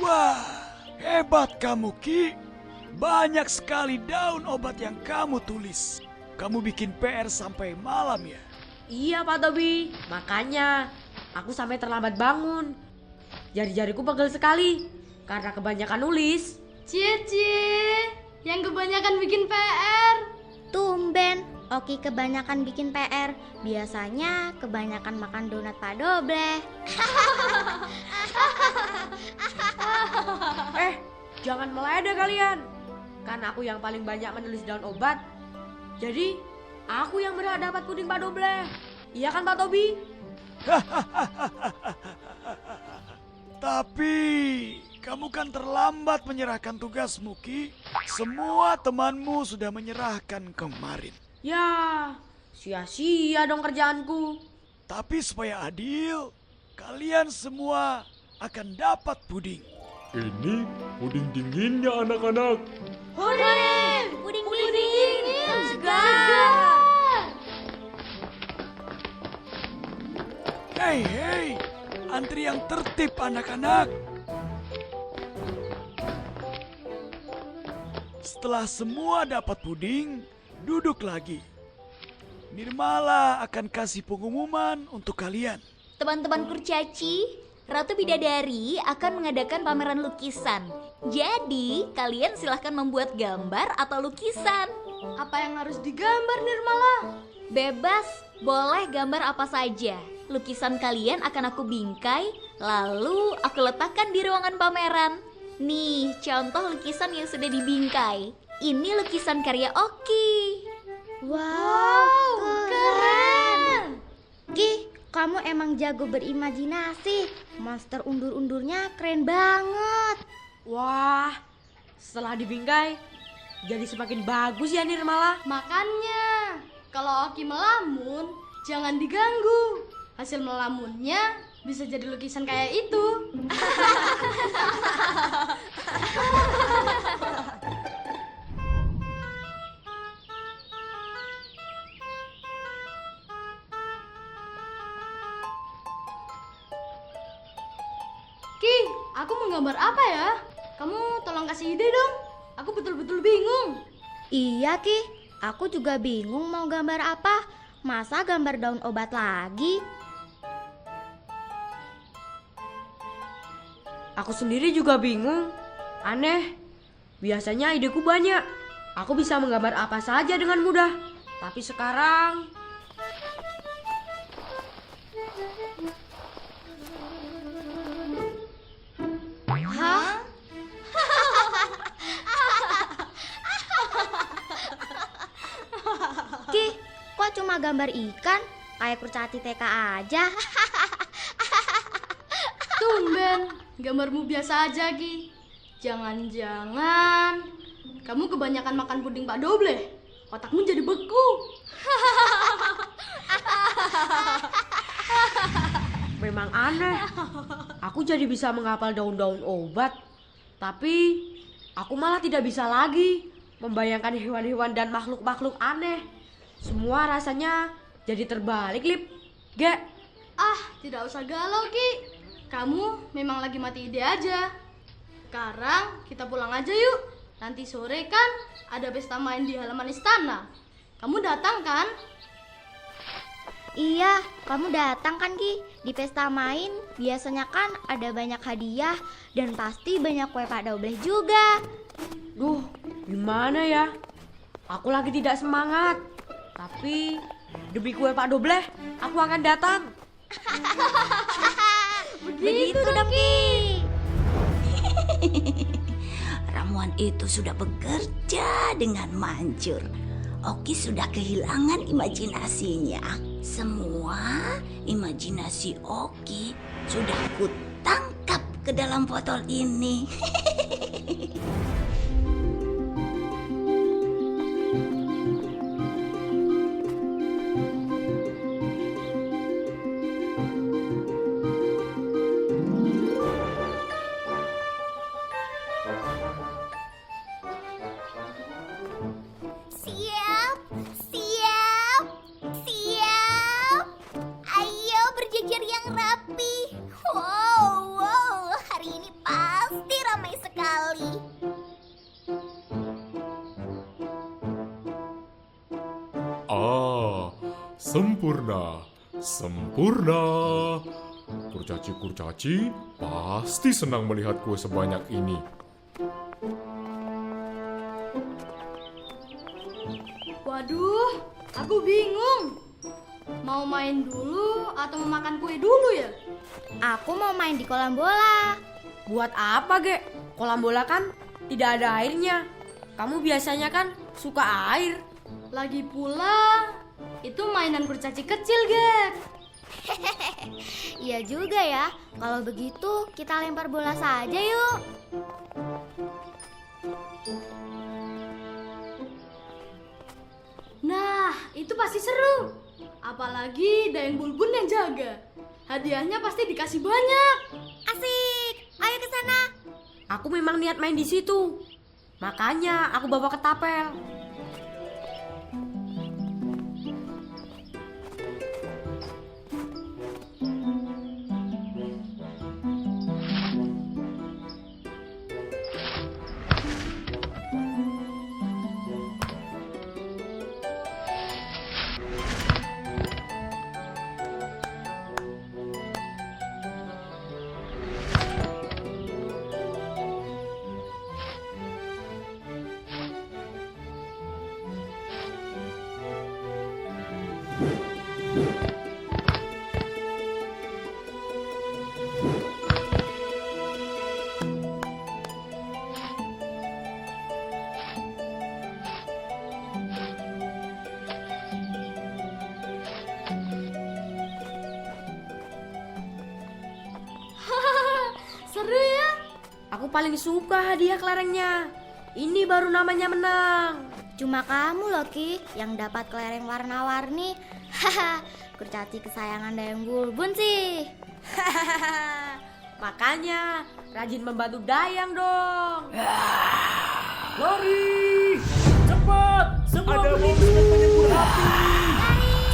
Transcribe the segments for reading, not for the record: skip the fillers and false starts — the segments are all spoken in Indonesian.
Wah, hebat kamu, Ki. Banyak sekali daun obat yang kamu tulis. Kamu bikin PR sampai malam ya? Iya Pak Tobi, makanya aku sampai terlambat bangun. Jari-jariku pegel sekali karena kebanyakan nulis. Cie, yang kebanyakan bikin PR. Tumben, Oki kebanyakan bikin PR. Biasanya kebanyakan makan donat Pak Dobleh. Jangan meledek kalian. Karena aku yang paling banyak menulis daun obat. Jadi, aku yang berhak dapat puding Pak Dobleh. Iya kan Pak Tobi? Tapi, kamu kan terlambat menyerahkan tugasmu, Ki. Semua temanmu sudah menyerahkan kemarin. Ya, sia-sia dong kerjaanku. Tapi supaya adil, kalian semua akan dapat puding. Ini puding dinginnya anak-anak. Hore! Puding dingin! Segar! Hei, antri yang tertib anak-anak. Setelah semua dapat puding, duduk lagi. Nirmala akan kasih pengumuman untuk kalian. Teman-teman kurcaci, Ratu Bidadari akan mengadakan pameran lukisan. Jadi, kalian silahkan membuat gambar atau lukisan. Apa yang harus digambar, Nirmala? Bebas, boleh gambar apa saja. Lukisan kalian akan aku bingkai, lalu aku letakkan di ruangan pameran. Nih, contoh lukisan yang sudah dibingkai. Ini lukisan karya Oki. Wow, keren! Ki, kamu emang jago berimajinasi. Monster undur-undurnya keren banget. Wah, setelah dibingkai, jadi semakin bagus ya Nirmala. Makanya, kalau Oki melamun, jangan diganggu. Hasil melamunnya bisa jadi lukisan kayak itu. Ki, aku mau gambar apa ya? Kamu tolong kasih ide dong. Aku betul-betul bingung. Iya Ki, aku juga bingung mau gambar apa. Masa gambar daun obat lagi? Aku sendiri juga bingung. Aneh, biasanya ideku banyak. Aku bisa menggambar apa saja dengan mudah. Tapi sekarang... Hah? Ki, kok cuma gambar ikan? Kayak kurcaci TK aja. Tumben, gambarmu biasa aja, Ki. Jangan-jangan kamu kebanyakan makan puding Pak Dobleh. Otakmu jadi beku. Memang aneh. Aku jadi bisa menghafal daun-daun obat. Tapi aku malah tidak bisa lagi membayangkan hewan-hewan dan makhluk-makhluk aneh. Semua rasanya jadi terbalik, Lip. Gek. Ah, tidak usah galau, Ki. Kamu memang lagi mati ide aja. Sekarang kita pulang aja yuk. Nanti sore kan ada pesta main di halaman istana. Kamu datang kan? Iya, kamu datang kan Ki? Di pesta main biasanya kan ada banyak hadiah dan pasti banyak kue Pak Dobleh juga. Duh, gimana ya? Aku lagi tidak semangat. Tapi demi kue Pak Dobleh, aku akan datang. Begitu dong Ki. Ramuan itu sudah bekerja dengan manjur. Oki sudah kehilangan imajinasinya. Semua imajinasi Oki sudah kutangkap ke dalam botol ini. Siap, siap, siap. Ayo. sempurna. Sempurna. Kurcaci-kurcaci pasti senang melihat kue sebanyak ini. Waduh, aku bingung. Mau main dulu atau mau makan kue dulu ya? Aku mau main di kolam bola. Buat apa, Gek? Kolam bola kan tidak ada airnya. Kamu biasanya kan suka air. Lagi pula, itu mainan kurcaci kecil, Gek. Iya juga ya. Kalau begitu kita lempar bola saja yuk. Nah, itu pasti seru. Apalagi Dayang Bulbul yang jaga. Hadiahnya pasti dikasih banyak. Asik. Ayo ke sana. Aku memang niat main di situ. Makanya aku bawa ketapel. Seru ya? Aku paling suka hadiah kelerengnya. Ini baru namanya menang. Cuma kamu loh Ki yang dapat kelereng warna-warni. Haha, kurcaci kesayangan Dayang Bulbul sih. Makanya rajin membantu Dayang dong. Lari! Cepat! Semua berlindung! Penyembur api!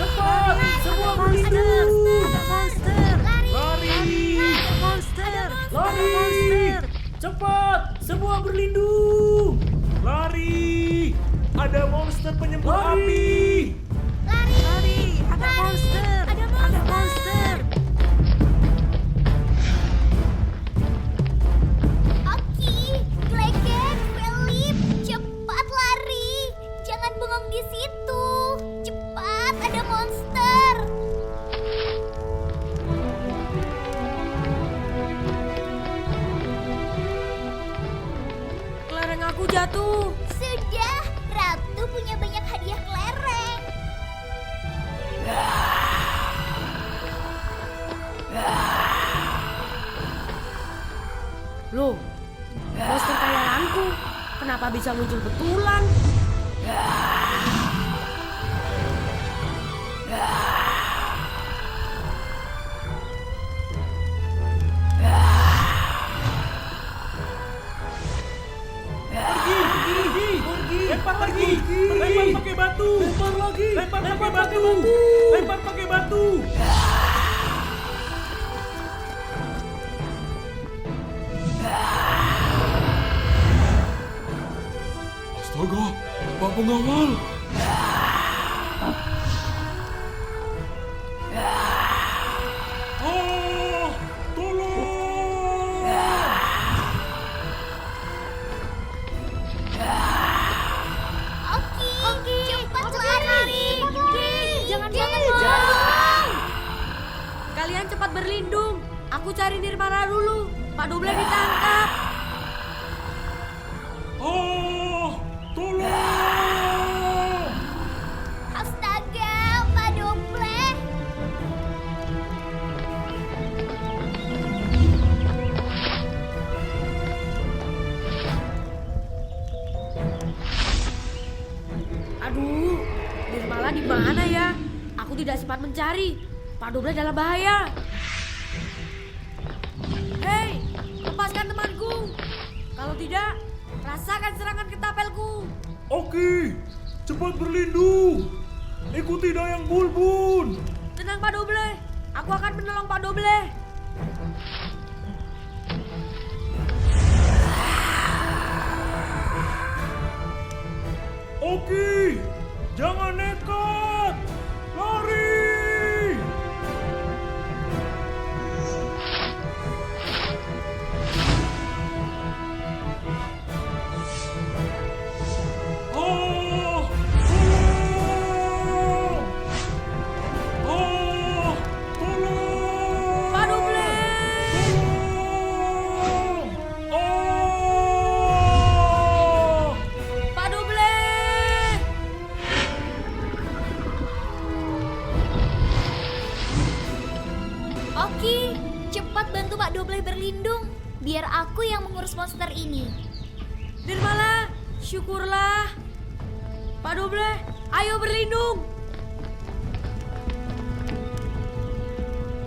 Cepat! Semua berlindung! Lari! Lari! Cepat! Semua berlindung! Lari! Ada monster penyembur api! Lari, ada monster. Oki, Glegen, Philip, cepat lari. Jangan bengong di situ. Cepat, ada monster. Kelereng aku jatuh. Sudah, Ratu punya banyak hadiah kelereng. Loh, monster kayaanku kenapa bisa muncul betulan? Lempar lagi! Lempar pakai batu! Lempar lagi! Lempar pakai batu! Lempar pakai batu! Astaga, Pak Pengawal. Ah, tolong! Oki, cepat lari. Jangan bohong. Kalian cepat berlindung. Aku cari Nirmala dulu. Pak Doble ditangkap. Ah, tolong! Astaga, Pak Doble. Aduh, Nirmala di mana ya? Aku tidak sempat mencari. Pak Doble dalam bahaya. Hei, lepaskan temanku. Kalau tidak, rasakan serangan ketapelku. Oki, cepat berlindung. Ikuti Dayang Bulbul. Tenang Pak Doble, aku akan menolong Pak Doble. Oki, jangan nekat. Lari! Oki, cepat bantu Pak Doble berlindung. Biar aku yang mengurus monster ini. Nirmala, syukurlah. Pak Doble, ayo berlindung.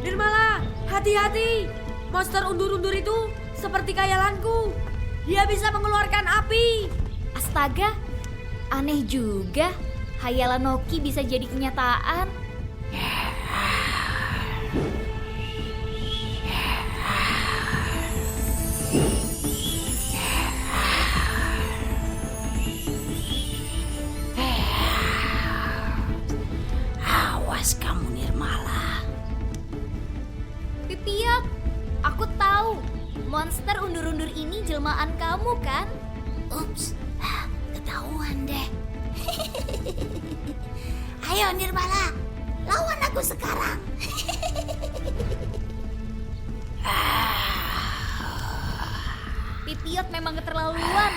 Nirmala, hati-hati. Monster undur-undur itu seperti khayalanku. Dia bisa mengeluarkan api. Astaga, aneh juga. Hayalan Oki bisa jadi kenyataan. Awas kamu Nirmala. Pipiok, aku tahu. Monster undur-undur ini jelmaan kamu kan? Ups, ketahuan deh. Ayo Nirmala, lawan aku sekarang. Pipiok memang keterlaluan.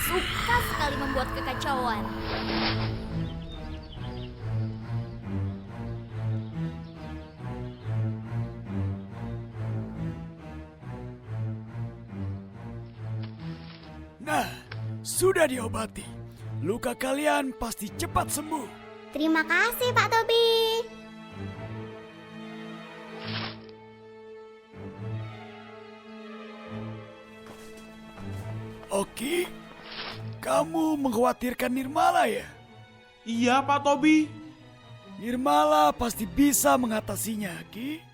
Suka sekali membuat kekacauan. Nah, sudah diobati. Luka kalian pasti cepat sembuh. Terima kasih Pak Tobi. Oki, kamu mengkhawatirkan Nirmala ya? Iya, Pak Tobi. Nirmala pasti bisa mengatasinya, Ki.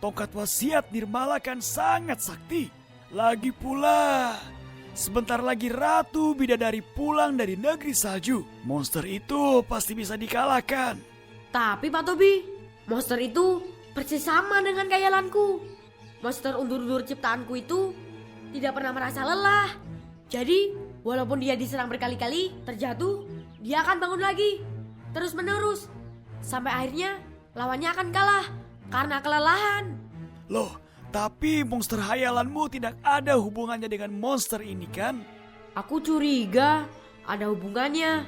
Tongkat wasiat Nirmala kan sangat sakti. Lagi pula, sebentar lagi Ratu Bidadari pulang dari negeri salju. Monster itu pasti bisa dikalahkan. Tapi Pak Tobi, monster itu persis sama dengan khayalanku. Monster undur-undur ciptaanku itu tidak pernah merasa lelah. Jadi, walaupun dia diserang berkali-kali, terjatuh, dia akan bangun lagi. Terus menerus. Sampai akhirnya lawannya akan kalah karena kelelahan. Loh, tapi monster hayalanmu tidak ada hubungannya dengan monster ini kan? Aku curiga ada hubungannya.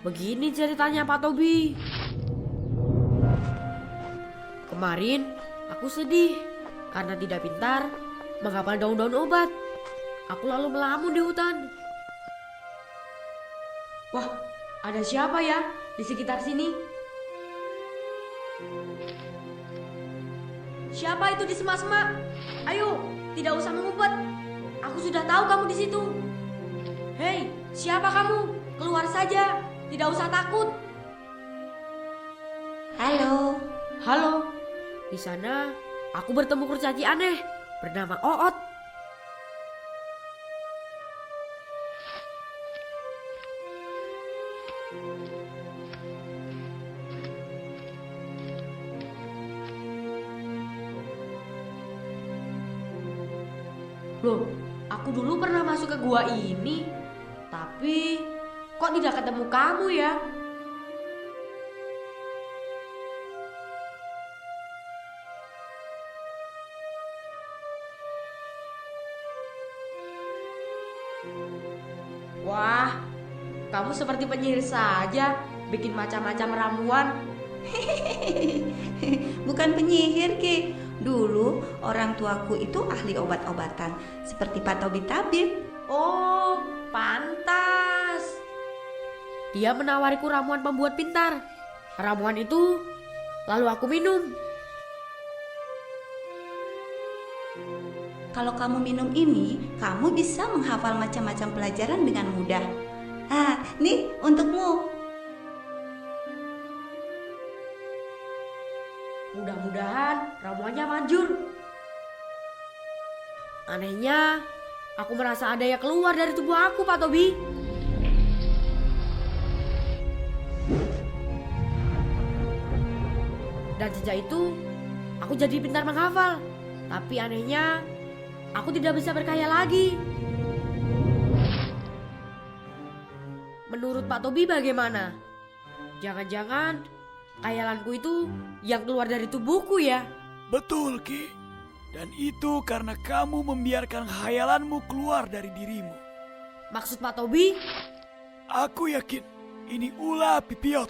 Begini ceritanya Pak Tobi. Kemarin aku sedih karena tidak pintar menghafal daun-daun obat. Aku lalu melamun di hutan. Wah, ada siapa ya di sekitar sini? Siapa itu di semak-semak? Ayo, tidak usah mengumpet. Aku sudah tahu kamu di situ. Hei, siapa kamu? Keluar saja, tidak usah takut. Halo. Halo, di sana aku bertemu kurcaci aneh bernama Oot. Loh, aku dulu pernah masuk ke gua ini, tapi kok tidak ketemu kamu ya? Wah, kamu seperti penyihir saja, bikin macam-macam ramuan. Bukan penyihir, Ki. Dulu orang tuaku itu ahli obat-obatan, seperti Pak Tobi tabib. Oh, pantas. Dia menawariku ramuan pembuat pintar. Ramuan itu lalu aku minum. Kalau kamu minum ini, kamu bisa menghafal macam-macam pelajaran dengan mudah. Ah, nih untukmu. Mudah-mudahan ramuannya manjur. Anehnya, aku merasa ada yang keluar dari tubuh aku, Pak Tobi. Dan sejak itu, aku jadi pintar menghafal. Tapi anehnya, aku tidak bisa berkhayal lagi. Menurut Pak Tobi bagaimana? Jangan-jangan khayalanku itu yang keluar dari tubuhku ya? Betul, Ki. Dan itu karena kamu membiarkan khayalanmu keluar dari dirimu. Maksud Pak Tobi? Aku yakin ini ulah Pipiot.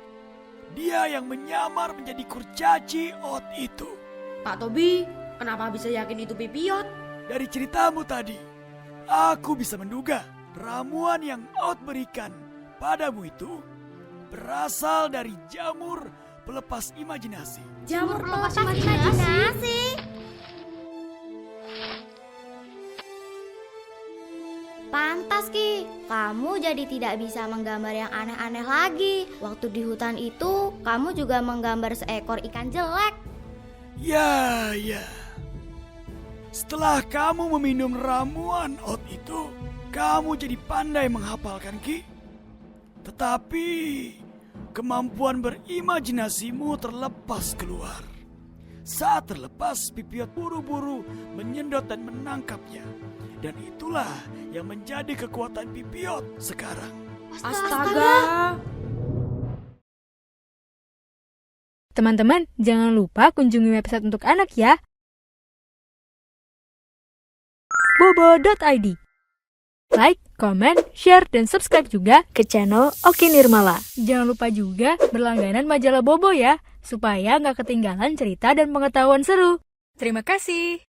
Dia yang menyamar menjadi kurcaci Oot itu. Pak Tobi, Kenapa bisa yakin itu Pipiot? Dari ceritamu tadi, aku bisa menduga ramuan yang Out berikan padamu itu berasal dari jamur pelepas imajinasi. Jamur pelepas imajinasi. Pantas Ki, kamu jadi tidak bisa menggambar yang aneh-aneh lagi. Waktu di hutan itu, kamu juga menggambar seekor ikan jelek. Ya. Setelah kamu meminum ramuan Out itu, kamu jadi pandai menghafalkan Ki. Tetapi kemampuan berimajinasimu terlepas keluar. Saat terlepas, Pipiot buru-buru menyedot dan menangkapnya. Dan itulah yang menjadi kekuatan Pipiot sekarang. Astaga. Teman-teman, jangan lupa kunjungi website untuk anak ya. bobo.id. Like, comment, share, dan subscribe juga ke channel Oki Nirmala. Jangan lupa juga berlangganan majalah Bobo ya, supaya nggak ketinggalan cerita dan pengetahuan seru. Terima kasih.